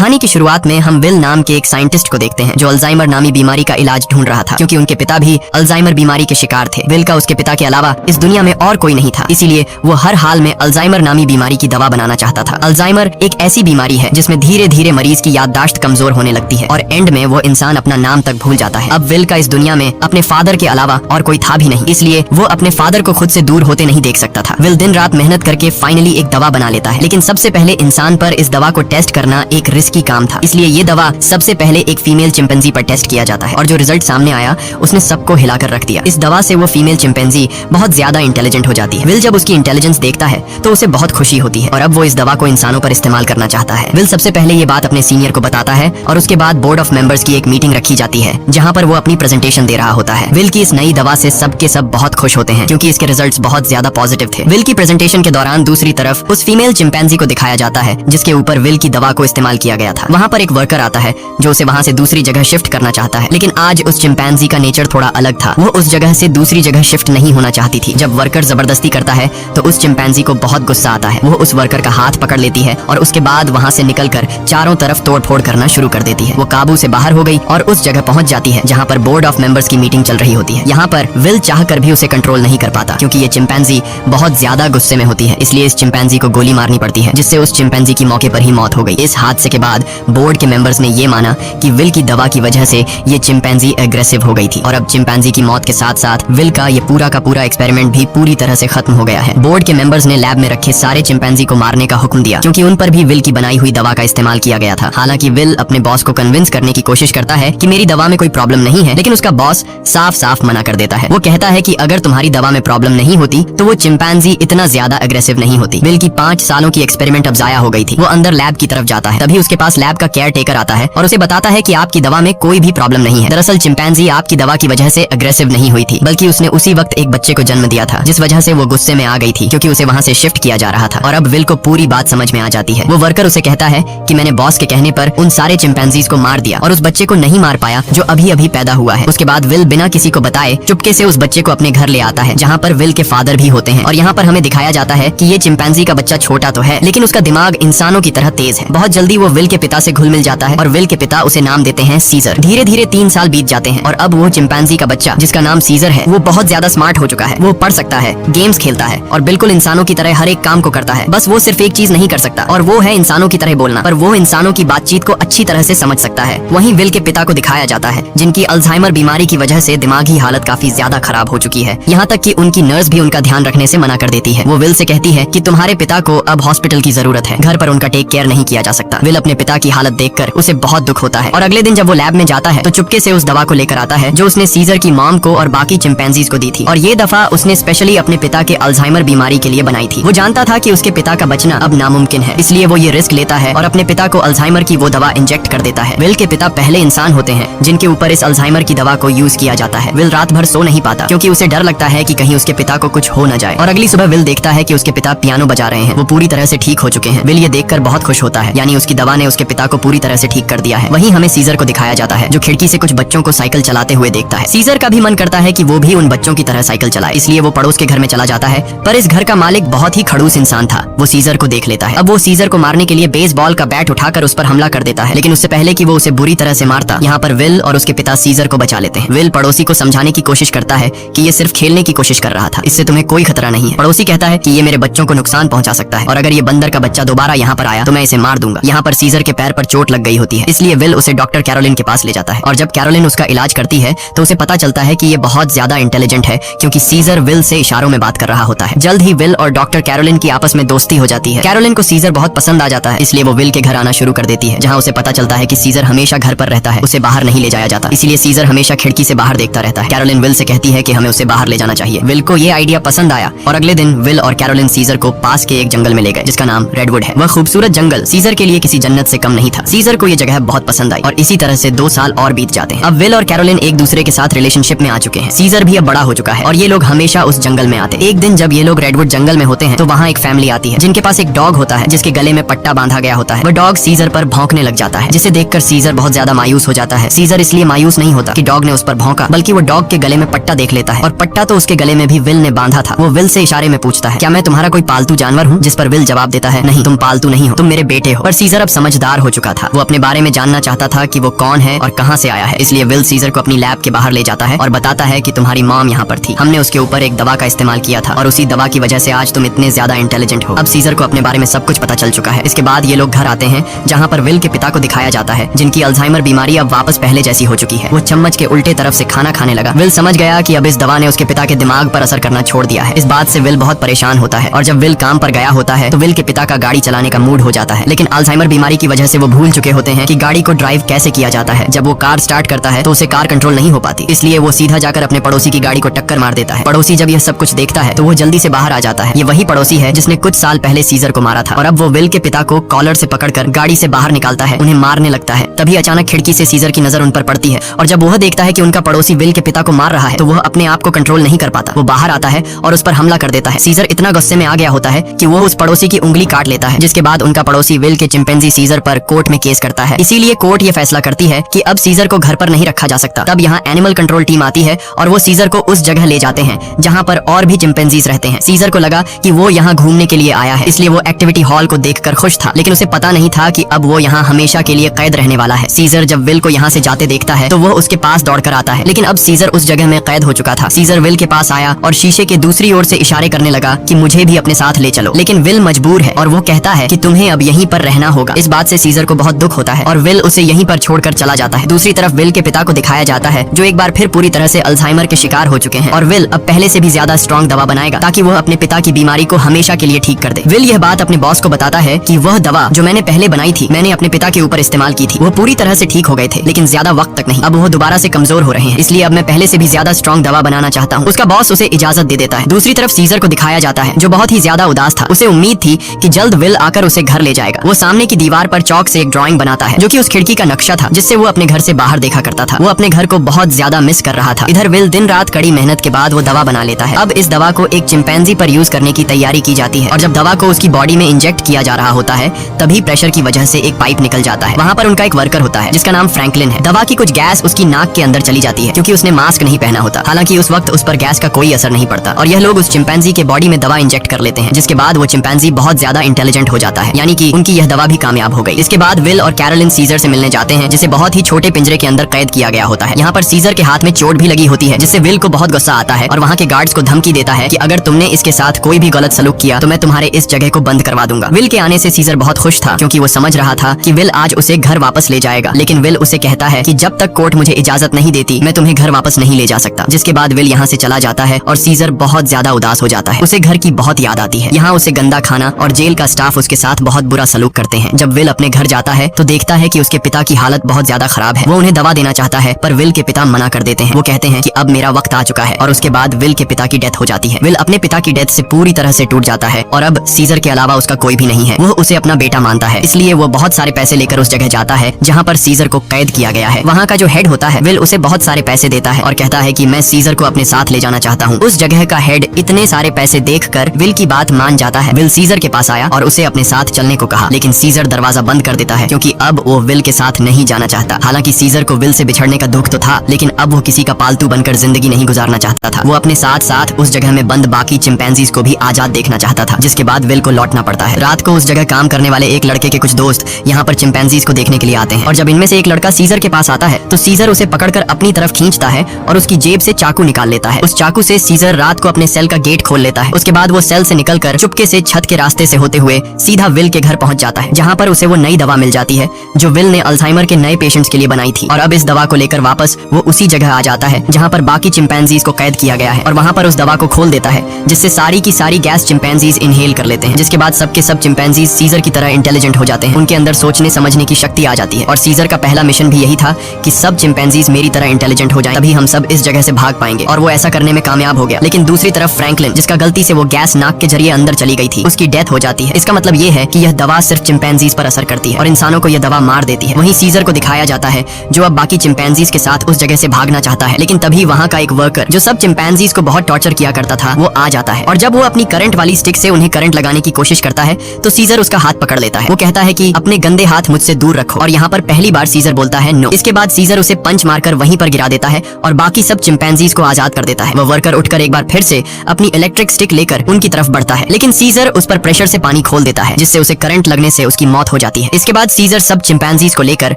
कहानी की शुरुआत में हम विल नाम के एक साइंटिस्ट को देखते हैं जो अल्जाइमर नामी बीमारी का इलाज ढूंढ रहा था, क्योंकि उनके पिता भी अल्जाइमर बीमारी के शिकार थे। विल का उसके पिता के अलावा इस दुनिया में और कोई नहीं था, इसीलिए वो हर हाल में अल्जाइमर नामी बीमारी की दवा बनाना चाहता था। अल्जाइमर एक ऐसी बीमारी है जिसमें धीरे धीरे मरीज की याददाश्त कमजोर होने लगती है और एंड में वो इंसान अपना नाम तक भूल जाता है। अब विल का इस दुनिया में अपने फादर के अलावा और कोई था भी नहीं, इसलिए वो अपने फादर को खुद से दूर होते नहीं देख सकता था। विल दिन रात मेहनत करके फाइनली एक दवा बना लेता है, लेकिन सबसे पहले इंसान पर इस दवा को टेस्ट करना एक रिस्की काम था, इसलिए ये दवा सबसे पहले एक फीमेल चिंपैंजी पर टेस्ट किया जाता है और जो रिजल्ट सामने आया उसने सबको हिलाकर रख दिया। इस दवा से वो फीमेल चिंपैंजी बहुत ज्यादा इंटेलिजेंट हो जाती है। विल जब उसकी इंटेलिजेंस देखता है तो उसे बहुत खुशी होती है और अब वो इस दवा को इंसानों पर इस्तेमाल करना चाहता है। विल सबसे पहले ये बात अपने सीनियर को बताता है और उसके बाद बोर्ड ऑफ मेंबर्स की एक मीटिंग रखी जाती है जहाँ पर वो अपनी प्रेजेंटेशन दे रहा होता है। विल की इस नई दवा से सब के सब बहुत खुश होते हैं क्योंकि इसके रिजल्ट्स बहुत ज्यादा पॉजिटिव थे। विल की प्रेजेंटेशन के दौरान दूसरी तरफ उस फीमेल चिंपैंजी को दिखाया जाता है जिसके ऊपर विल की दवा को इस्तेमाल किया गया था। वहाँ पर एक वर्कर आता है जो उसे वहाँ से दूसरी जगह शिफ्ट करना चाहता है, लेकिन आज उस चिंपैंजी का नेचर थोड़ा अलग था। वो उस जगह से दूसरी जगह शिफ्ट नहीं होना चाहती थी। जब वर्कर जबरदस्ती करता है तो उस चिंपैंजी को बहुत गुस्सा आता है। वो उस वर्कर का हाथ पकड़ लेती है और उसके बाद वहाँ से निकलकर चारों तरफ तोड़फोड़ करना शुरू कर देती है। वो काबू से बाहर हो गई और उस जगह पहुंच जाती है जहाँ पर बोर्ड ऑफ मेंबर्स की मीटिंग चल रही होती है। यहाँ पर विल चाहकर भी उसे कंट्रोल नहीं कर पाता क्योंकि ये चिंपैंजी बहुत ज्यादा गुस्से में होती है, इसलिए इस चिंपैंजी को गोली मारनी पड़ती है जिससे उस चिंपैंजी की मौके पर ही मौत हो गई। इस हादसे के बाद बोर्ड के मेंबर्स ने ये माना कि विल की दवा की वजह से ये चिंपैंजी एग्रेसिव हो गई थी और अब चिंपैंजी की मौत के साथ साथ विल का ये पूरा का पूरा एक्सपेरिमेंट भी पूरी तरह से खत्म हो गया है। बोर्ड के मेंबर्स ने लैब में रखे सारे चिंपैंजी को मारने का हुक्म दिया क्योंकि उन पर भी विल की बनाई हुई दवा का इस्तेमाल किया गया था। हालांकि विल अपने बॉस को कन्विंस करने की कोशिश करता है कि मेरी दवा में कोई प्रॉब्लम नहीं है, लेकिन उसका बॉस साफ साफ मना कर देता है। वो कहता है कि अगर तुम्हारी दवा में प्रॉब्लम नहीं होती तो वो चिंपैंजी इतना ज्यादा एग्रेसिव नहीं होती। विल की 5 सालों की एक्सपेरिमेंट अब जाया हो गई थी। वो अंदर लैब की तरफ जाता है, तभी उसके पास लैब का केयर टेकर आता है और उसे बताता है कि आपकी दवा में कोई भी प्रॉब्लम नहीं है। दरअसल चिंपैंजी आपकी दवा की वजह से एग्रेसिव नहीं हुई थी, बल्कि उसने उसी वक्त एक बच्चे को जन्म दिया था जिस वजह से वो गुस्से में आ गई थी क्योंकि उसे वहाँ से शिफ्ट किया जा रहा था। और अब विल को पूरी बात समझ में आ जाती है। वो वर्कर उसे कहता है कि मैंने बॉस के कहने पर उन सारे चिंपैंजीज को मार दिया और उस बच्चे को नहीं मार पाया जो अभी अभी पैदा हुआ है। उसके बाद विल बिना किसी को बताए चुपके से उस बच्चे को अपने घर ले आता है जहाँ पर विल के फादर भी होते हैं। और यहाँ पर हमें दिखाया जाता है कि ये चिंपैंजी का बच्चा छोटा तो है लेकिन उसका दिमाग इंसानों की तरह तेज है। बहुत जल्दी वो विल के पिता से घुल मिल जाता है और विल के पिता उसे नाम देते हैं सीजर। धीरे धीरे 3 साल बीत जाते हैं और अब वो चिंपैंजी का बच्चा जिसका नाम सीजर है वो बहुत ज्यादा स्मार्ट हो चुका है। वो पढ़ सकता है, गेम्स खेलता है और बिल्कुल इंसानों की तरह हर एक काम को करता है। बस वो सिर्फ एक चीज नहीं कर सकता और वो है इंसानों की तरह बोलना, पर वो इंसानों की बातचीत को अच्छी तरह से समझ सकता है। वहीं विल के पिता को दिखाया जाता है जिनकी अल्जाइमर बीमारी की वजह से दिमागी हालत काफी ज्यादा खराब हो चुकी है, यहाँ तक कि उनकी नर्स भी उनका ध्यान रखने से मना कर देती है। वो विल से कहती है कि तुम्हारे पिता को अब हॉस्पिटल की जरूरत है, घर पर उनका टेक केयर नहीं किया जा सकता। विल अपने पिता की हालत देखकर उसे बहुत दुख होता है और अगले दिन जब वो लैब में जाता है तो चुपके से उस दवा को लेकर आता है जो उसने सीजर की मॉम को और बाकी चिंपैंजीज को दी थी और ये दफा उसने स्पेशली अपने पिता के अल्जाइमर बीमारी के लिए बनाई थी। वो जानता था कि उसके पिता का बचना अब नामुमकिन है, इसलिए वो ये रिस्क लेता है और अपने पिता को अल्जाइमर की वो दवा इंजेक्ट कर देता है। विल के पिता पहले इंसान होते हैं जिनके ऊपर इस अल्जाइमर की दवा को यूज किया जाता है। विल रात भर सो नहीं पाता क्योंकि उसे डर लगता है कि कहीं उसके पिता को कुछ हो न जाए और अगली सुबह विल देखता है कि उसके पिता पियानो बजा रहे हैं। वो पूरी तरह से ठीक हो चुके हैं। विल ये देखकर बहुत खुश होता है, यानी उसकी दवा ने उसके पिता को पूरी तरह से ठीक कर दिया है। वहीं हमें सीजर को दिखाया जाता है जो खिड़की से कुछ बच्चों को साइकिल चलाते हुए देखता है। सीजर का भी मन करता है कि वो भी उन बच्चों की तरह साइकिल चलाए, इसलिए वो पड़ोस के घर में चला जाता है, पर इस घर का मालिक बहुत ही खड़ूस इंसान था। वो सीजर को देख लेता है। अब वो सीजर को मारने के लिए बेसबॉल का बैट उठाकर उस पर हमला कर देता है, लेकिन उससे पहले कि वो उसे बुरी तरह से मारता, यहाँ पर विल और उसके पिता सीजर को बचा लेते हैं। विल पड़ोसी को समझाने की कोशिश करता है कि ये सिर्फ खेलने की कोशिश कर रहा था, इससे तुम्हें कोई खतरा नहीं है। पड़ोसी कहता है कि ये मेरे बच्चों को नुकसान पहुंचा सकता है और अगर ये बंदर का बच्चा दोबारा यहाँ पर आया तो मैं इसे मार दूंगा। यहाँ पर सीजर के पैर पर चोट लग गई होती है, इसलिए विल उसे डॉक्टर कैरोलिन के पास ले जाता है और जब कैरोलिन उसका इलाज करती है तो उसे पता चलता है कि ये बहुत ज्यादा इंटेलिजेंट है क्योंकि सीजर विल से इशारों में बात कर रहा होता है। जल्द ही विल और डॉक्टर कैरोलिन की आपस में दोस्ती हो जाती है। कैरोलिन को सीजर बहुत पसंद आ जाता है, इसलिए वो विल के घर आना शुरू कर देती है जहाँ उसे पता चलता है कि सीजर हमेशा घर पर रहता है, उसे बाहर नहीं ले जाया जाता, इसलिए सीजर हमेशा खिड़की से बाहर देखता रहता है। कैरोलिन विल से कहती है कि हमें उसे बाहर ले जाना चाहिए। विल को ये आइडिया पसंद आया और अगले दिन विल और कैरोलिन सीजर को पास के एक जंगल में ले गए जिसका नाम रेडवुड है। वह खूबसूरत जंगल सीजर के लिए किसी जन्नत से कम नहीं था। सीजर को ये जगह बहुत पसंद आई और इसी तरह से 2 साल और बीत जाते हैं। अब विल और कैरोलिन एक दूसरे के साथ रिलेशनशिप में आ चुके हैं। सीजर भी अब बड़ा हो चुका है और ये लोग हमेशा उस जंगल में आते। एक दिन जब ये लोग रेडवुड जंगल में होते हैं तो वहाँ एक फैमिली आती है जिनके पास एक डॉग होता है जिसके गले में पट्टा बांधा गया होता है। वह डॉग सीजर पर भौंकने लग जाता है जिसे देखकर सीजर बहुत ज्यादा मायूस हो जाता है। सीजर इसलिए मायूस नहीं होता कि डॉग ने उस पर भौंका, बल्कि वो डॉग के गले में पट्टा देख लेता है और पट्टा तो उसके गले में भी विल ने बांधा था। वो विल से इशारे में पूछता है क्या मैं तुम्हारा कोई पालतू जानवर हूँ, जिस पर विल जवाब देता है नहीं, तुम पालतू नहीं हो, तुम मेरे बेटे हो। पर सीजर अब समझ समझदार हो चुका था। वो अपने बारे में जानना चाहता था कि वो कौन है और कहाँ से आया है। इसलिए विल सीजर को अपनी लैब के बाहर ले जाता है और बताता है कि तुम्हारी मॉम यहाँ पर थी, हमने उसके ऊपर एक दवा का इस्तेमाल किया था और उसी दवा की वजह से आज तुम इतने ज्यादा इंटेलिजेंट हो। अब सीजर को अपने बारे में सब कुछ पता चल चुका है। इसके बाद ये लोग घर आते हैं जहाँ पर विल के पिता को दिखाया जाता है, जिनकी अल्जाइमर बीमारी अब वापस पहले जैसी हो चुकी है। वो चम्मच के उल्टे तरफ से खाना खाने लगा। विल समझ गया कि अब इस दवा ने उसके पिता के दिमाग पर असर करना छोड़ दिया है। इस बात से विल बहुत परेशान होता है और जब विल काम पर गया होता है तो विल के पिता का गाड़ी चलाने का मूड हो जाता है, लेकिन अल्जाइमर बीमारी की वजह से वो भूल चुके होते हैं कि गाड़ी को ड्राइव कैसे किया जाता है। जब वो कार स्टार्ट करता है तो उसे कार कंट्रोल नहीं हो पाती, इसलिए वो सीधा जाकर अपने पड़ोसी की गाड़ी को टक्कर मार देता है। पड़ोसी जब यह सब कुछ देखता है तो वो जल्दी से बाहर आ जाता है। ये वही पड़ोसी है जिसने कुछ साल पहले सीजर को मारा था और अब वो विल के पिता को कॉलर से पकड़कर गाड़ी से बाहर निकालता है, उन्हें मारने लगता है। तभी अचानक खिड़की से सीजर की नजर उन पर पड़ती है और जब वह देखता है कि उनका पड़ोसी विल के पिता को मार रहा है तो वह अपने आप को कंट्रोल नहीं कर पाता। वो बाहर आता है और उस पर हमला कर देता है। सीजर इतना गुस्से में आ गया होता है कि वो उस पड़ोसी की उंगली काट लेता है, जिसके बाद उनका पड़ोसी विल के चिंपैंजी सीजर पर कोर्ट में केस करता है। इसीलिए कोर्ट ये फैसला करती है कि अब सीजर को घर पर नहीं रखा जा सकता। तब यहाँ एनिमल कंट्रोल टीम आती है और वो सीजर को उस जगह ले जाते हैं जहाँ पर और भी चिंपैंजीज रहते हैं। सीजर को लगा कि वो यहाँ घूमने के लिए आया है, इसलिए वो एक्टिविटी हॉल को देखकर खुश था, लेकिन उसे पता नहीं था कि अब वो यहाँ हमेशा के लिए कैद रहने वाला है। सीजर जब विल को यहाँ से जाते देखता है तो वो उसके पास दौड़कर आता है, लेकिन अब सीजर उस जगह में कैद हो चुका था। सीजर विल के पास आया और शीशे के दूसरी ओर से इशारे करने लगा कि मुझे भी अपने साथ ले चलो, लेकिन विल मजबूर है और वो कहता है कि तुम्हें अब यहीं पर रहना होगा। इस बात से सीजर को बहुत दुख होता है और विल उसे यहीं पर छोड़कर चला जाता है। दूसरी तरफ विल के पिता को दिखाया जाता है जो एक बार फिर पूरी तरह से अल्जाइमर के शिकार हो चुके हैं और विल अब पहले से भी ज्यादा स्ट्रॉन्ग दवा बनाएगा ताकि वह अपने पिता की बीमारी को हमेशा के लिए ठीक कर दे। विल यह बात अपने बॉस को बताता है कि वह दवा जो मैंने पहले बनाई थी मैंने अपने पिता के ऊपर इस्तेमाल की थी, वो पूरी तरह से ठीक हो गए थे, लेकिन ज्यादा वक्त तक नहीं। अब वो दोबारा से कमजोर हो रहे हैं, इसलिए अब मैं पहले से भी ज्यादा स्ट्रॉन्ग दवा बनाना चाहता हूँ। उसका बॉस उसे इजाजत दे देता है। दूसरी तरफ सीजर को दिखाया जाता है जो बहुत ही ज्यादा उदास था। उसे उम्मीद थी कि जल्द विल आकर उसे घर ले जाएगा। वो सामने की दीवार पर चौक से एक ड्राइंग बनाता है जो कि उस खिड़की का नक्शा था जिससे वो अपने घर से बाहर देखा करता था। वो अपने घर को बहुत ज्यादा मिस कर रहा था। इधर विल दिन रात कड़ी मेहनत के बाद वो दवा बना लेता है। अब इस दवा को एक चिंपैंजी पर यूज करने की तैयारी की जाती है और जब दवा को उसकी बॉडी में इंजेक्ट किया जा रहा होता है तभी प्रेशर की वजह से एक पाइप निकल जाता है। वहाँ पर उनका एक वर्कर होता है जिसका नाम फ्रैंकलिन है। दवा की कुछ गैस उसकी नाक के अंदर चली जाती है क्योंकि उसने मास्क नहीं पहना होता। हालांकि उस वक्त उस पर गैस का कोई असर नहीं पड़ता और यह लोग उस चिंपैंजी के बॉडी में दवा इंजेक्ट कर लेते हैं, जिसके बाद वो चिंपैंजी बहुत ज्यादा इंटेलिजेंट हो जाता है, यानी कि उनकी यह दवा भी कामयाब हो गई। इसके बाद विल और कैरोलिन सीजर से मिलने जाते हैं जिसे बहुत ही छोटे पिंजरे के अंदर कैद किया गया होता है। यहाँ पर सीजर के हाथ में चोट भी लगी होती है जिससे विल को बहुत गुस्सा आता है और वहाँ के गार्ड्स को धमकी देता है कि अगर तुमने इसके साथ कोई भी गलत सलूक किया तो मैं तुम्हारे इस जगह को बंद करवा दूंगा। विल के आने से सीजर बहुत खुश था क्योंकि वो समझ रहा था कि विल आज उसे घर वापस ले जाएगा, लेकिन विल उसे कहता है कि जब तक कोर्ट मुझे इजाजत नहीं देती मैं तुम्हें घर वापस नहीं ले जा सकता। जिसके बाद विल यहाँ से चला जाता है और सीजर बहुत ज्यादा उदास हो जाता है। उसे घर की बहुत याद आती है। यहाँ उसे गंदा खाना और जेल का स्टाफ उसके साथ बहुत बुरा सलूक करते हैं। जब विल अपने घर जाता है तो देखता है कि उसके पिता की हालत बहुत ज्यादा खराब है। वो उन्हें दवा देना चाहता है पर विल के पिता मना कर देते हैं। वो कहते हैं कि अब मेरा वक्त आ चुका है और उसके बाद विल के पिता की डेथ हो जाती है। विल अपने पिता की डेथ से पूरी तरह से टूट जाता है और अब सीजर के अलावा उसका कोई भी नहीं है। वो उसे अपना बेटा मानता है, इसलिए वो बहुत सारे पैसे लेकर उस जगह जाता है जहाँ पर सीजर को कैद किया गया है। वहाँ का जो हेड होता है विल उसे बहुत सारे पैसे देता है और कहता है कि मैं सीजर को अपने साथ ले जाना चाहता हूँ। उस जगह का हेड इतने सारे पैसे देखकर विल की बात मान जाता है। विल सीजर के पास आया और उसे अपने साथ चलने को कहा, लेकिन सीजर दरवाजा बंद कर देता है क्योंकि अब वो विल के साथ नहीं जाना चाहता। हालांकि सीजर को विल से बिछड़ने का दुख तो था, लेकिन अब वो किसी का पालतू बनकर जिंदगी नहीं गुजारना चाहता था। वो अपने साथ साथ उस जगह में बंद बाकी चिंपैंजीज को भी आजाद देखना चाहता था, जिसके बाद विल को लौटना पड़ता है। रात को उस जगह काम करने वाले एक लड़के के कुछ दोस्त यहाँ पर चिंपैंजीज को देखने के लिए आते हैं और जब इनमें से एक लड़का सीजर के पास आता है तो सीजर उसे पकड़कर अपनी तरफ खींचता है और उसकी जेब से चाकू निकाल लेता है। उस चाकू से सीजर रात को अपने सेल का गेट खोल लेता है। उसके बाद वो सेल से निकलकर चुपके से छत के रास्ते से होते हुए सीधा विल के घर पहुंच जाता है, जहाँ पर उसे वो नई दवा मिल जाती है जो विल ने अल्जाइमर के नए पेशेंट्स के लिए बनाई थी। और अब इस दवा को लेकर वापस वो उसी जगह आ जाता है जहाँ पर बाकी चिंपैंजीज को कैद किया गया है और वहाँ पर उस दवा को खोल देता है जिससे सारी की सारी गैस चिंपैंजीज इनहेल कर लेते हैं, जिसके बाद सबके सब चिंपैंजीज सीजर की तरह इंटेलिजेंट हो जाते हैं। उनके अंदर सोचने समझने की शक्ति आ जाती है और सीजर का पहला मिशन भी यही था कि सब चिंपैंजीज मेरी तरह इंटेलिजेंट हो जाएं, तभी हम सब इस जगह से भाग पाएंगे। और वो ऐसा करने में कामयाब हो गया। लेकिन दूसरी तरफ फ्रैंकलिन, जिसका गलती से वो गैस नाक के जरिए अंदर चली गई थी, उसकी डेथ हो जाती है। इसका मतलब ये है कि यह दवा सिर्फ चिंपैंजीज पर असर करती है और इंसानों को यह दवा मार देती है। वहीं सीजर को दिखाया जाता है जो अब बाकी चिंपैंजीज के साथ उस जगह से भागना चाहता है, लेकिन तभी वहाँ का एक वर्कर जो सब चिंपैंजीज को बहुत टॉर्चर किया करता था वो आ जाता है और जब वो अपनी करंट वाली स्टिक से उन्हें करंट लगाने की कोशिश करता है तो सीजर उसका हाथ पकड़ लेता है। वो कहता है कि अपने गंदे हाथ मुझसे दूर रखो और यहाँ पर पहली बार सीजर बोलता है नो। इसके बाद सीजर उसे पंच मारकर वहीं पर गिरा देता है और बाकी सब चिंपैंजीज को आजाद कर देता है। वो वर्कर उठकर एक बार फिर से अपनी इलेक्ट्रिक स्टिक लेकर उनकी तरफ बढ़ता है, लेकिन सीजर उस पर प्रेशर से पानी खोल देता है जिससे उसे करंट लगने से उसकी मौत हो जाती है। इसके बाद सीजर सब चिंपैंजीज को लेकर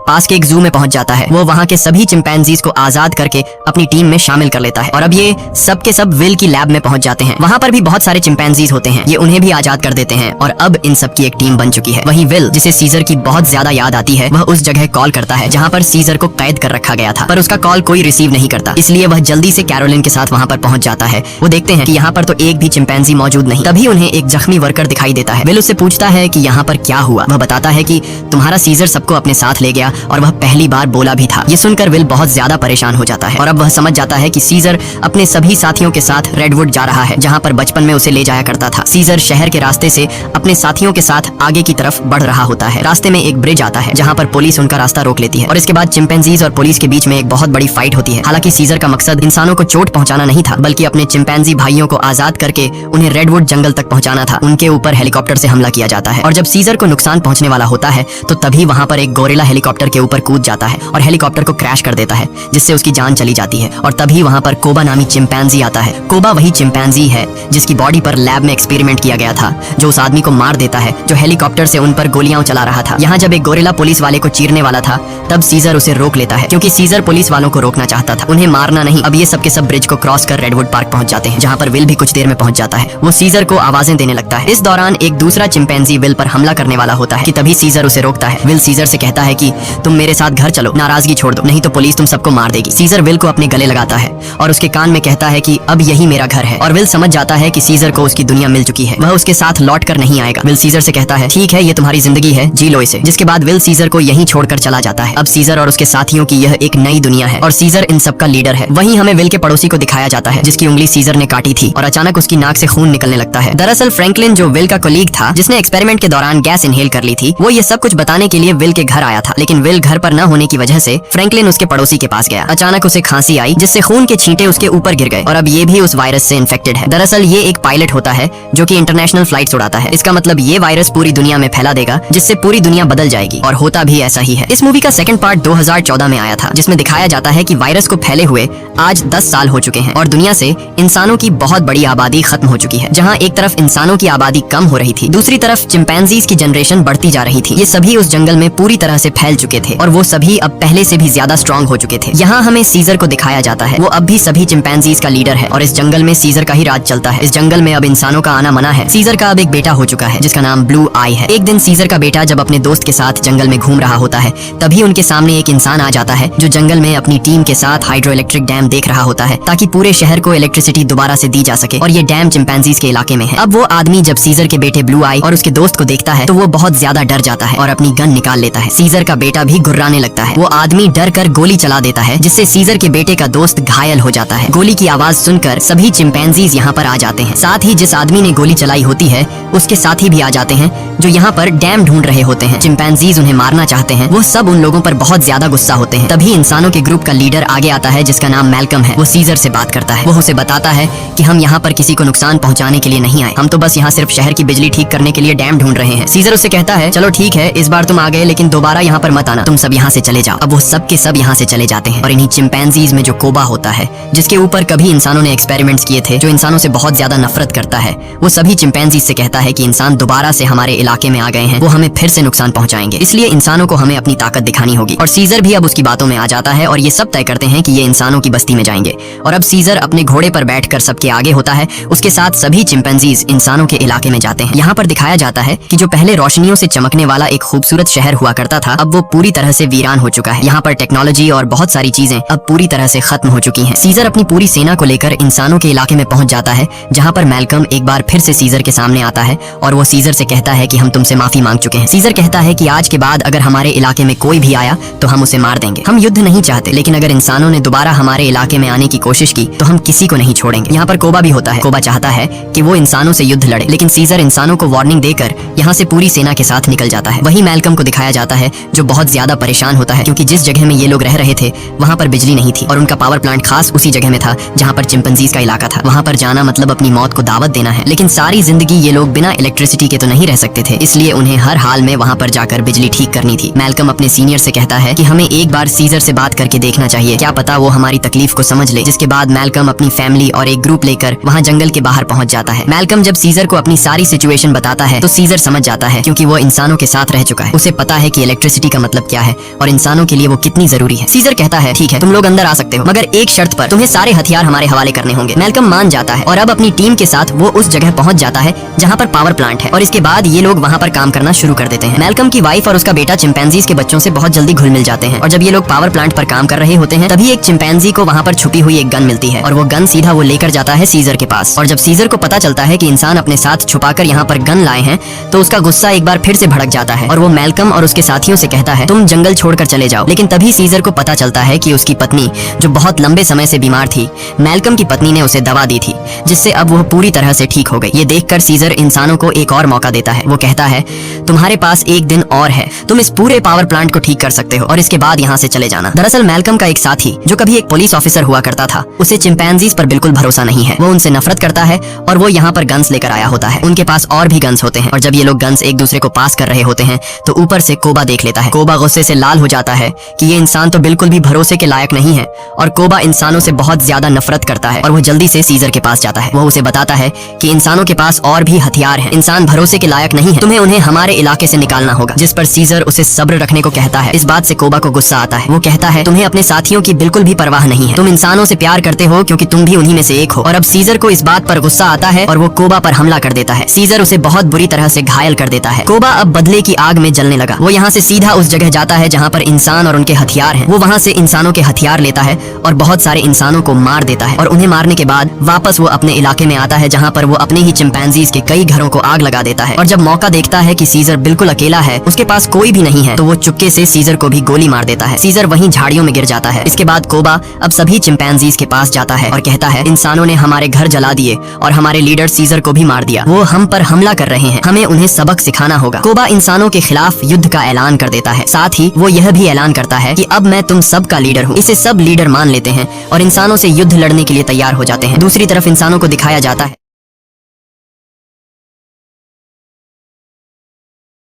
पास के एक जू में पहुंच जाता है। वो वहाँ के सभी चिंपैंजीज को आजाद करके अपनी टीम में शामिल कर लेता है और अब ये सब के सब विल की लैब में पहुंच जाते हैं। वहाँ पर भी बहुत सारे चिंपैंजीज होते हैं, ये उन्हें भी आजाद कर देते हैं और अब इन सब की एक टीम बन चुकी है। वहीं विल, जिसे सीजर की बहुत ज्यादा याद आती है, वह उस जगह कॉल करता है जहाँ पर सीजर को कैद कर रखा गया था, पर उसका कॉल कोई रिसीव नहीं करता। इसलिए वह जल्दी से कैरोलिन के साथ वहाँ पर पहुंच जाता है। वो देखते हैं कि यहाँ पर तो एक भी चिंपैंजी मौजूद नहीं। तभी उन्हें एक जख्मी वर्कर दिखाई देता है। विल उससे पूछता है कि यहाँ पर क्या हुआ। वह बताता है कि तुम्हारा सीजर सबको अपने साथ ले गया और वह पहली बार बोला भी था। ये सुनकर विल बहुत ज्यादा परेशान हो जाता है और अब वह समझ जाता है कि सीजर अपने सभी साथियों के साथ रेडवुड जा रहा है, जहाँ पर बचपन में उसे ले जाया करता था। सीजर शहर के रास्ते से अपने साथियों के साथ आगे की तरफ बढ़ रहा होता है। रास्ते में एक ब्रिज आता है जहाँ पर पुलिस उनका रास्ता रोक लेती है और इसके बाद चिंपैंजीज और पुलिस के बीच में एक बहुत बड़ी फाइट होती है। हालांकि सीजर का मकसद इंसानों को चोट पहुंचाना नहीं था, बल्कि अपने चिंपैंजी भाइयों को आजाद करके उन्हें रेडवुड जंगल तक पहुंचाना था। उनके ऊपर हेलीकॉप्टर से हमला किया जाता है और जब सीजर को नुकसान पहुंचने वाला होता है तो तभी वहां पर एक गोरिल्ला हेलीकॉप्टर के ऊपर कूद जाता है और हेलीकॉप्टर को क्रैश कर देता है, जिससे उसकी जान चली जाती है। और तभी वहां पर कोबा नामी चिंपैंजी आता है। कोबा वही चिंपैंजी है जिसकी बॉडी पर लैब में एक्सपेरिमेंट किया गया था, जो उस आदमी को मार देता है जो हेलीकॉप्टर से उन पर गोलियां चला रहा था। यहाँ जब एक गोरिल्ला पुलिस वाले को चीरने वाला था तब सीजर उसे रोक लेता है, क्योंकि सीजर पुलिस वालों को रोकना चाहता था, उन्हें मारना नहीं। अब ये सब के सब ब्रिज को क्रॉस कर रेडवुड पार्क पहुंच जाते हैं, जहाँ पर विल भी कुछ देर में पहुंच जाता है। वो सीजर को आवाजें देने लगता है। इस दौरान एक दूसरा चिंपैंजी विल पर हमला करने वाला होता है कि तभी सीजर उसे रोकता है। विल सीजर से कहता है कि तुम मेरे साथ घर चलो, नाराजगी छोड़ दो, नहीं तो पुलिस तुम सबको मार देगी। सीजर विल को अपने गले लगाता है और उसके कान में कहता है कि अब यही मेरा घर है। और विल समझ जाता है कि सीजर को उसकी दुनिया मिल चुकी है, वह उसके साथ लौट कर नहीं आएगा। विल सीजर से कहता है ठीक है, ये तुम्हारी जिंदगी है, जी लो इसे। जिसके बाद विल सीजर को यहीं छोड़कर चला जाता है। अब सीजर और उसके साथियों की यह एक नई दुनिया है और सीजर इन सब का लीडर है। वहीं हमें विल के पड़ोसी को दिखाया जाता है जिसकी उंगली सीजर ने काटी थी और अचानक उसकी नाक से खून निकलने लगता है। दरअसल फ्रैंकलिन, जो विल का कोलीग था जिसने एक्सपेरिमेंट के दौरान गैस इनहेल कर ली थी, वो ये सब कुछ बताने के लिए विल के घर आया था। लेकिन विल घर पर न होने की वजह से फ्रैंकलिन उसके पड़ोसी के पास गया। अचानक उसे खांसी आई जिससे खून के छींटे उसके ऊपर गिर गए और अब ये भी उस वायरस से इन्फेक्टेड है। दरअसल ये एक पायलट होता है जो कि इंटरनेशनल फ्लाइट्स उड़ाता है। इसका मतलब ये वायरस पूरी दुनिया में फैला देगा, जिससे पूरी दुनिया बदल जाएगी और होता भी ऐसा ही है। इस मूवी का सेकंड पार्ट 2014 में आया था, जिसमें दिखाया जाता है कि वायरस को फैले हुए आज 10 साल हो चुके हैं और दुनिया से इंसानों की बहुत बड़ी आबादी खत्म हो चुकी है। जहाँ एक तरफ इंसानों की आबादी कम हो रही थी, दूसरी तरफ चिंपैंजीज की जनरेशन बढ़ती जा रही थी। ये सभी उस जंगल में पूरी तरह से फैल चुके थे और वो सभी अब पहले से भी ज्यादा स्ट्रॉन्ग हो चुके थे। यहाँ हमें सीजर को दिखाया जाता है, वो अब भी सभी चिंपैंजीज का लीडर है और इस जंगल में सीजर का ही राज चलता है। इस जंगल में अब इंसानों का आना मना है। सीजर का अब एक बेटा हो चुका है जिसका नाम ब्लू आई है। एक दिन सीजर का बेटा जब अपने दोस्त के साथ जंगल में घूम रहा होता है, तभी उनके सामने एक इंसान आ जाता है जो जंगल में अपनी टीम के साथ हाइड्रो इलेक्ट्रिक डैम देख रहा होता है, ताकि पूरे शहर को इलेक्ट्रिसिटी दोबारा से दी जा सके और ये डैम चिंपैंजीज के इलाके में है। अब वो आदमी जब सीजर के बेटे ब्लू आई और उसके दोस्त को देखता है तो वो बहुत ज्यादा डर जाता है और अपनी गन निकाल लेता है। सीजर का बेटा भी घुर्राने लगता है। वो आदमी डर कर गोली चला देता है, जिससे सीजर के बेटे का दोस्त घायल हो जाता है। गोली की आवाज सुनकर सभी चिंपैंजीज यहाँ पर आ जाते हैं। साथ ही जिस आदमी ने गोली चलाई होती है उसके साथी भी आ जाते हैं जो यहाँ पर डैम ढूंढ रहे होते हैं। चिंपैंजीज उन्हें मारना चाहते हैं। वो सब उन लोगों पर बहुत ज्यादा गुस्सा होते हैं। तभी इंसानों के ग्रुप का लीडर आगे आता है जिसका नाम मैल्कम है। वो सीजर से बात करता है। वो उसे बताता है कि हम यहाँ पर किसी को नुकसान पहुँचाने के लिए नहीं आए, हम तो बस यहाँ सिर्फ शहर की बिजली ठीक करने के लिए डैम ढूंढ रहे हैं। सीजर उससे कहता है चलो ठीक है, इस बार तुम आ गए लेकिन दोबारा यहाँ पर मत आना, तुम सब यहाँ से चले जाओ। अब वो सब के सब यहाँ से चले जाते हैं और इन्हीं चिंपैंजीज में जो कोबा होता है, जिसके ऊपर कभी इंसानों ने एक्सपेरिमेंट्स किए थे, जो इंसानों से बहुत ज्यादा नफरत करता है, वो सभी चिंपैंजीज से कहता है कि इंसान दोबारा से हमारे इलाके में आ गए हैं, वो हमें फिर से नुकसान पहुंचाएंगे, इसलिए इंसानों को हमें अपनी ताकत दिखानी होगी। और सीजर भी अब उसकी बातों में आ जाता है और ये सब तय करते हैं कि ये इंसानों की बस्ती में जाएंगे। और अब सीजर अपने घोड़े पर बैठकर सबके आगे होता है, उसके साथ सभी चिंपैंजीज इंसानों के इलाके में जाते हैं। यहाँ पर दिखाया जाता है कि जो पहले रोशनियों से चमकने वाला एक खूबसूरत शहर हुआ करता था, अब वो पूरी तरह से वीरान हो चुका है। यहाँ पर टेक्नोलॉजी और बहुत सारी चीजें अब पूरी तरह से खत्म हो चुकी हैं। सीजर अपनी पूरी सेना को लेकर इंसानों के इलाके में पहुंच जाता है, जहाँ पर मैल्कम एक बार फिर से सीजर के सामने आता है और वो सीजर से कहता है कि हम तुमसे माफी मांग चुके हैं। सीजर कहता है कि आज के बाद अगर हमारे इलाके में कोई भी आया तो हम उसे मार देंगे। हम युद्ध नहीं चाहते, लेकिन अगर इंसानों ने दोबारा हमारे इलाके में आने की कोशिश की तो हम किसी को नहीं छोड़ेंगे। यहाँ पर कोबा भी होता है। कोबा चाहता है कि वो इंसानों से युद्ध लड़े, लेकिन सीजर इंसानों को वार्निंग देकर यहाँ से पूरी सेना के साथ निकल जाता है। वही मैल्कम को दिखाया जाता है जो बहुत ज्यादा परेशान होता है, क्योंकि जिस जगह में ये लोग रह रहे थे वहाँ पर बिजली नहीं थी और उनका पावर प्लांट खास उसी जगह में था जहाँ पर चिंपैंजीज का इलाका था। वहाँ पर जाना मतलब अपनी मौत को दावत देना है। लेकिन सारी जिंदगी ये लोग बिना इलेक्ट्रिसिटी के तो नहीं रह सकते थे, इसलिए उन्हें हर हाल में वहाँ पर जाकर बिजली ठीक करनी थी। मैल्कम अपने सीनियर से कहता है कि हमें एक बार सीजर से बात करके देखना चाहिए, क्या पता वो हमारी तकलीफ को समझ ले। जिसके बाद मैल्कम अपनी फैमिली और एक ग्रुप लेकर वहाँ जंगल के बाहर पहुँच जाता है। मैल्कम जब सीजर को अपनी सारी सिचुएशन बताता है तो सीजर समझ जाता है, क्योंकि वो इंसानों के साथ रह चुका है, उसे पता है कि इलेक्ट्रिसिटी का मतलब क्या है और इंसानों के लिए वो कितनी जरूरी है। सीजर कहता है ठीक है तुम लोग अंदर आ सकते हो, मगर एक शर्त पर, तुम्हें सारे हथियार हमारे हवाले करने होंगे। मैल्कम मान जाता है और अब अपनी टीम के साथ वो उस जगह पहुंच जाता है जहाँ पर पावर प्लांट है और इसके बाद ये लोग वहाँ पर काम करना शुरू कर देते हैं। मैल्कम की वाइफ और उसका बेटा चिंपैंजीज के बच्चों से बहुत जल्दी घुल मिल जाते हैं और जब ये लोग पावर प्लांट पर काम कर रहे होते हैं तभी एक चिंपैंजी को वहाँ पर छुपी हुई एक गन मिलती है और वो गन सीधा वो लेकर जाता है सीजर के पास। और जब सीजर को पता चलता है कि इंसान अपने साथ छुपाकर यहाँ पर गन लाए हैं तो उसका गुस्सा एक बार फिर से भड़क जाता है और वो मैल्कम और उसके साथियों से कहता है तुम जंगल छोड़कर चले जाओ। लेकिन तभी सीजर को पता चलता है कि उसकी पत्नी जो बहुत लंबे समय से बीमार थी, मैल्कम की पत्नी ने उसे दवा दी थी जिससे अब वो पूरी तरह से ठीक हो गई। ये देखकर सीजर इंसानों को एक और मौका देता है। वो कहता है तुम्हारे पास एक दिन और है, तुम इस पूरे पावर प्लांट को ठीक कर सकते हो और इसके बाद यहाँ से चले जाना। दरअसल मैल्कम का एक साथी जो कभी एक पुलिस ऑफिसर हुआ करता था, उसे चिंपैंजीज पर बिल्कुल भरोसा नहीं है। वो उनसे नफरत करता है और वो यहाँ पर गन्स लेकर आया होता है। उनके पास और भी गन्स होते हैं और जब ये लोग गन्स एक दूसरे को पास कर रहे होते हैं तो ऊपर से कोबा देख लेता है। कोबा गुस्से से लाल हो जाता है कि ये इंसान तो बिल्कुल भी भरोसे के लायक नहीं है और कोबा इंसानों से बहुत ज्यादा नफरत करता है और वो जल्दी से सीजर के पास जाता है। वो उसे बताता है कि इंसानों के पास और भी हथियार हैं, इंसान भरोसे के लायक नहीं है, तुम्हें उन्हें हमारे इलाके से निकालना होगा। जिस पर सीजर उसे सब्र रखने को कहता है। इस बात से कोबा को गुस्सा आता है। वो कहता है तुम्हें अपने साथियों की बिल्कुल भी परवाह नहीं है, तुम इंसानों से प्यार करते हो क्योंकि तुम भी उन्हीं में से एक हो। और अब सीजर को इस बात पर गुस्सा आता है और वो कोबा पर हमला कर देता है। सीजर उसे बहुत बुरी तरह से घायल कर देता है। कोबा अब बदले की आग में जलने लगा। वो यहाँ से सीधा उस जगह जाता है जहाँ पर इंसान और उनके हथियार हैं। वो वहाँ से इंसानों के हथियार लेता है और बहुत सारे इंसानों को मार देता है और उन्हें मारने के बाद वापस वो अपने इलाके में आता है जहाँ पर वो अपने ही चिंपैंजीज के कई घरों को आग लगा देता है। और जब मौका देखता है कि सीजर बिल्कुल अकेला है, उसके पास कोई भी नहीं है, तो वो चुपके से सीजर को भी गोली मार देता है। सीजर वहीं झाड़ियों में गिर जाता है। इसके बाद कोबा अब सभी चिंपैंजीज के पास जाता है और कहता है इंसानों ने हमारे घर जला दिए और हमारे लीडर सीजर को भी मार दिया। वो हम पर हमला कर रहे हैं, हमें उन्हें सबक सिखाना होगा। कोबा इंसानों के खिलाफ युद्ध का ऐलान कर देता है। साथ ही वो यह भी ऐलान करता है कि अब मैं तुम सब का लीडर हूँ। इसे सब लीडर मान लेते हैं और इंसानों से युद्ध लड़ने के लिए तैयार हो जाते हैं। दूसरी तरफ इंसानों को दिखाया जाता है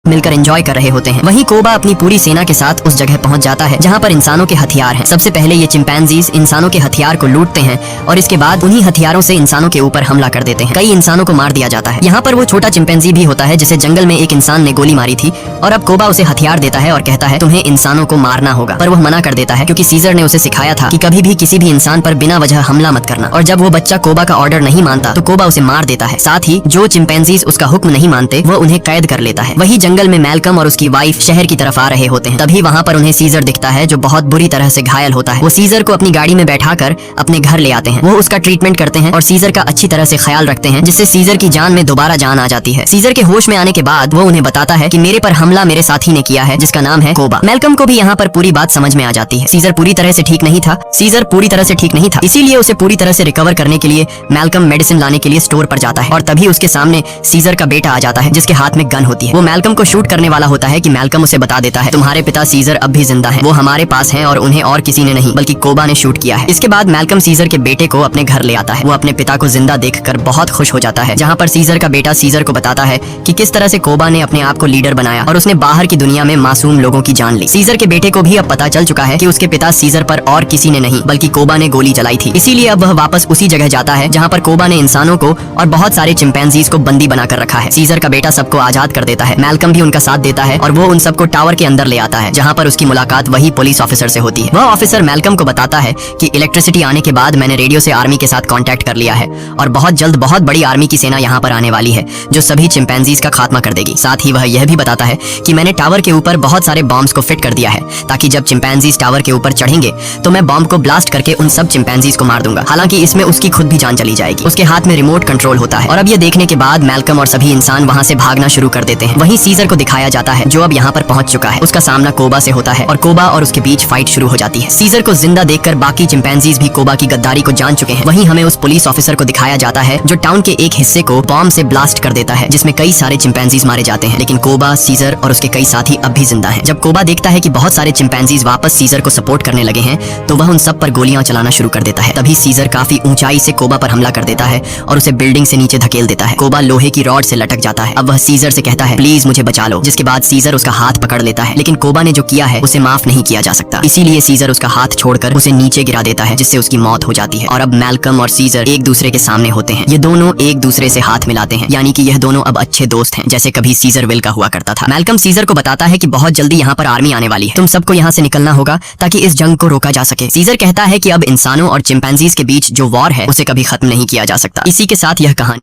मिलकर एंजॉय कर रहे होते हैं। वहीं कोबा अपनी पूरी सेना के साथ उस जगह पहुंच जाता है जहां पर इंसानों के हथियार हैं। सबसे पहले ये चिंपैंजीज इंसानों के हथियार को लूटते हैं और इसके बाद उन्हीं हथियारों से इंसानों के ऊपर हमला कर देते हैं। कई इंसानों को मार दिया जाता है। यहाँ पर वो छोटा चिंपैंजी भी होता है जिसे जंगल में एक इंसान ने गोली मारी थी और अब कोबा उसे हथियार देता है और कहता है तुम्हें इंसानों को मारना होगा, पर वह मना कर देता है क्योंकि सीजर ने उसे सिखाया था कि कभी भी किसी भी इंसान पर बिना वजह हमला मत करना। और जब वो बच्चा कोबा का ऑर्डर नहीं मानता तो कोबा उसे मार देता है। साथ ही जो चिंपैंजीज उसका हुक्म नहीं मानते वो उन्हें कैद कर लेता है। वही जंगल में मैल्कम और उसकी वाइफ शहर की तरफ आ रहे होते हैं। तभी वहाँ पर उन्हें सीजर दिखता है जो बहुत बुरी तरह से घायल होता है। वो सीजर को अपनी गाड़ी में बैठाकर अपने घर ले आते हैं। वो उसका ट्रीटमेंट करते हैं और सीजर का अच्छी तरह से ख्याल रखते हैं जिससे सीजर की जान में दोबारा जान आ जाती है। सीजर के होश में आने के बाद वो उन्हें बताता है कि मेरे पर हमला मेरे साथी ने किया है जिसका नाम है कोबा। मैल्कम को भी यहाँ पर पूरी बात समझ में आ जाती है। सीजर पूरी तरह से ठीक नहीं था, इसीलिए उसे पूरी तरह से रिकवर करने के लिए मैल्कम मेडिसिन लाने के लिए स्टोर पर जाता है और तभी उसके सामने सीजर का बेटा आ जाता है जिसके हाथ में गन होती है। वो मैल्कम को शूट करने वाला होता है कि मैल्कम उसे बता देता है तुम्हारे पिता सीजर अब भी जिंदा हैं, वो हमारे पास हैं और उन्हें और किसी ने नहीं बल्कि कोबा ने शूट किया है। इसके बाद मैल्कम सीजर के बेटे को अपने घर ले आता है। वो अपने पिता को जिंदा देखकर बहुत खुश हो जाता है। जहाँ पर सीजर का बेटा सीजर को बताता है कि किस तरह से कोबा ने अपने आप को लीडर बनाया और उसने बाहर की दुनिया में मासूम लोगों की जान ली। सीजर के बेटे को भी अब पता चल चुका है कि उसके पिता सीजर पर और किसी ने नहीं बल्कि कोबा ने गोली चलाई थी। इसीलिए अब वह वापस उसी जगह जाता है जहाँ पर कोबा ने इंसानों को और बहुत सारे चिंपैंजीज को बंदी बनाकर रखा है। सीजर का बेटा सबको आजाद कर देता है। मैल्कम भी उनका साथ देता है और वो उन सबको टावर के अंदर ले आता है जहाँ पर उसकी मुलाकात वही पुलिस ऑफिसर से होती है। वह ऑफिसर मैल्कम को बताता है कि इलेक्ट्रिसिटी आने के बाद मैंने रेडियो से आर्मी के साथ कांटेक्ट कर लिया है और बहुत जल्द बहुत बड़ी आर्मी की सेना यहाँ पर आने वाली है जो सभी चिंपैंजीज का खात्मा कर देगी। साथ ही वह यह भी बताता है कि मैंने टावर के ऊपर बहुत सारे बॉम्ब्स को फिट कर दिया है ताकि जब चिंपैंजीज टावर के ऊपर चढ़ेंगे तो मैं बॉम्ब को ब्लास्ट करके उन सब चिंपैंजीज को मार दूंगा। हालांकि इसमें उसकी खुद भी जान चली जाएगी। उसके हाथ में रिमोट कंट्रोल होता है और अब ये देखने के बाद मैल्कम और सभी इंसान वहाँ से भागना शुरू कर देते हैं। वहीं सीजर को दिखाया जाता है जो अब यहाँ पर पहुंच चुका है। उसका सामना कोबा से होता है और कोबा और उसके बीच फाइट शुरू हो जाती है। सीजर को जिंदा देखकर बाकी चिंपैंजीज भी कोबा की गद्दारी को जान चुके हैं। वहीं हमें उस पुलिस ऑफिसर को दिखाया जाता है जो टाउन के एक हिस्से को बॉम्ब से ब्लास्ट कर देता है जिसमें कई सारे चिंपैंजीज मारे जाते हैं। लेकिन कोबा, सीजर और उसके कई साथी अब भी जिंदा हैं। जब कोबा देखता है कि बहुत सारे चिंपैंजीज वापस सीजर को सपोर्ट करने लगे हैं तो वह उन सब पर गोलियां चलाना शुरू कर देता है। तभी सीजर काफी ऊंचाई से कोबा पर हमला कर देता है और उसे बिल्डिंग से नीचे धकेल देता है। कोबा लोहे की रॉड से लटक जाता है। अब वह सीजर से कहता है प्लीज मुझे बचा लो। जिसके बाद सीजर उसका हाथ पकड़ लेता है, लेकिन कोबा ने जो किया है उसे माफ नहीं किया जा सकता। इसीलिए सीजर उसका हाथ छोड़कर उसे नीचे गिरा देता है, जिससे उसकी मौत हो जाती है। और अब मैल्कम और सीजर एक दूसरे के सामने होते हैं। ये दोनों एक दूसरे से हाथ मिलाते हैं, यानी कि यह दोनों अब अच्छे दोस्त हैं, जैसे कभी सीजर विल का हुआ करता था। मैल्कम सीजर को बताता है कि बहुत जल्दी यहाँ पर आर्मी आने वाली है, तुम सबको यहाँ से निकलना होगा ताकि इस जंग को रोका जा सके। सीजर कहता है कि अब इंसानों और चिंपैंजीज के बीच जो वॉर है उसे कभी खत्म नहीं किया जा सकता। इसी के साथ यह कहानी